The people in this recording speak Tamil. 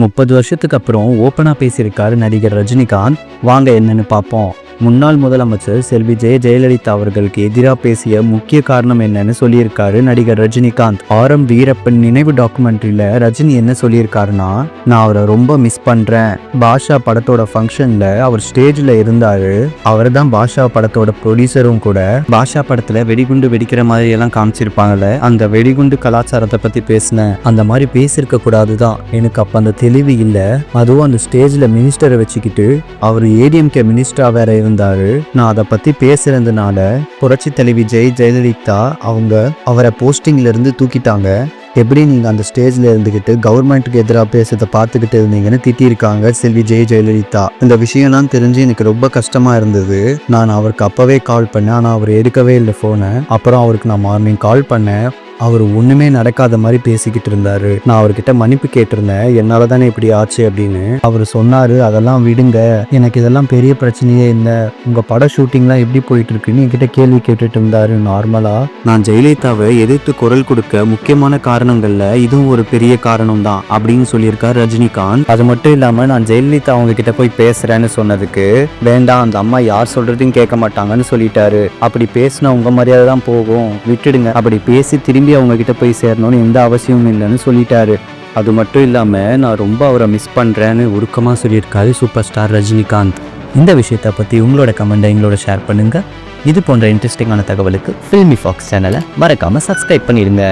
30 வருஷத்துக்கு அப்புறம் ஓப்பனா பேசியிருக்காரு நடிகர் ரஜினிகாந்த். வாங்க என்னன்னு பார்ப்போம். முன்னாள் முதலமைச்சர் செல்வி ஜெயலலிதா அவர்களுக்கு எதிராக பேசிய முக்கிய காரணம் என்னன்னு சொல்லியிருக்காரு நடிகர் ரஜினிகாந்த். ஆர்.எம். வீரப்பன் நினைவு டாக்குமெண்ட்ரியில ரஜினி என்ன சொல்லியிருக்காருன்னா, நான் அவரை ரொம்ப மிஸ் பண்றேன். பாஷா படத்தோட ஃபங்க்ஷன்ல அவர் ஸ்டேஜ்ல இருந்தாரு. அவர் தான் பாஷா படத்தோட ப்ரொடியூசரும் கூட. பாஷா படத்துல வெடிகுண்டு வெடிக்கிற மாதிரி எல்லாம் காமிச்சிருப்பாங்கல்ல, அந்த வெடிகுண்டு கலாச்சாரத்தை பத்தி பேசினேன். அந்த மாதிரி பேசியிருக்க கூடாதுதான். எனக்கு அப்ப அந்த தெளிவு இல்லை. அதுவும் அந்த ஸ்டேஜ்ல மினிஸ்டரை வச்சுக்கிட்டு அவர் ஏடிஎம்கே மினிஸ்டரா வேற இருந்தாரு. நான் அதை பத்தி பேசுறதுனால புரட்சி தலைவி ஜெயலலிதா அவங்க அவரை போஸ்டிங்ல இருந்து தூக்கிட்டாங்க. எப்படி நீங்க அந்த ஸ்டேஜ்ல இருந்துகிட்டு கவர்மெண்ட்டுக்கு எதிராக பேசுறதை பார்த்துக்கிட்டு இருந்தீங்கன்னு திட்டிருக்காங்க செல்வி ஜெயலலிதா. இந்த விஷயம்லாம் தெரிஞ்சு எனக்கு ரொம்ப கஷ்டமா இருந்தது. நான் அவருக்கு அப்பவே கால் பண்ணேன், ஆனா அவர் எடுக்கவே இல்லை போனை. அப்புறம் அவருக்கு நான் மார்னிங் கால் பண்ணேன். அவர் ஒண்ணுமே நடக்காத மாதிரி பேசிக்கிட்டு இருந்தாரு. நான் அவர்கிட்ட மன்னிப்பு கேட்டிருந்தேன், என்னால தானே இப்படி ஆச்சு அப்படின்னு. அவர் சொன்னாரு, அதெல்லாம் விடுங்க, எனக்கு இதெல்லாம் பெரிய பிரச்சனையே இல்லை, உங்க பட ஷூட்டிங்லாம் எப்படி போயிட்டு இருக்குன்னு என்கிட்ட கேள்வி கேட்டுட்டு இருந்தாரு நார்மலா. நான் ஜெயலலிதாவை எதிர்த்து குரல் கொடுக்க முக்கியமான காரணங்கள்ல இதுவும் ஒரு பெரிய காரணம் தான் அப்படின்னு சொல்லியிருக்காரு ரஜினிகாந்த். அது மட்டும் இல்லாம நான் ஜெயலலிதா அவங்க கிட்ட போய் பேசுறேன்னு சொன்னதுக்கு, வேண்டாம் அந்த அம்மா யார் சொல்றதையும் கேட்க மாட்டாங்கன்னு சொல்லிட்டாரு. அப்படி பேசினா உங்க மரியாதை தான் போகும், விட்டுடுங்க. அப்படி பேசி திரும்பி அவங்க கிட்ட போய் சேரணும்னு எந்த அவசியமும் இல்லைன்னு சொல்லிட்டாரு. அது மட்டும் இல்லாம நான் ரொம்ப அவரை மிஸ் பண்றேன்னு உருக்கமா சொல்லியிருக்காரு சூப்பர் ஸ்டார் ரஜினிகாந்த். இந்த விஷயத்தை பத்தி உங்களோட கமெண்ட்டை எங்களோட ஷேர் பண்ணுங்க. இது போன்ற இன்ட்ரெஸ்டிங்கான தகவலுக்கு ஃபில்மி ஃபாக்ஸ் சேனலை மறக்காம சப்ஸ்கிரைப் பண்ணிடுங்க.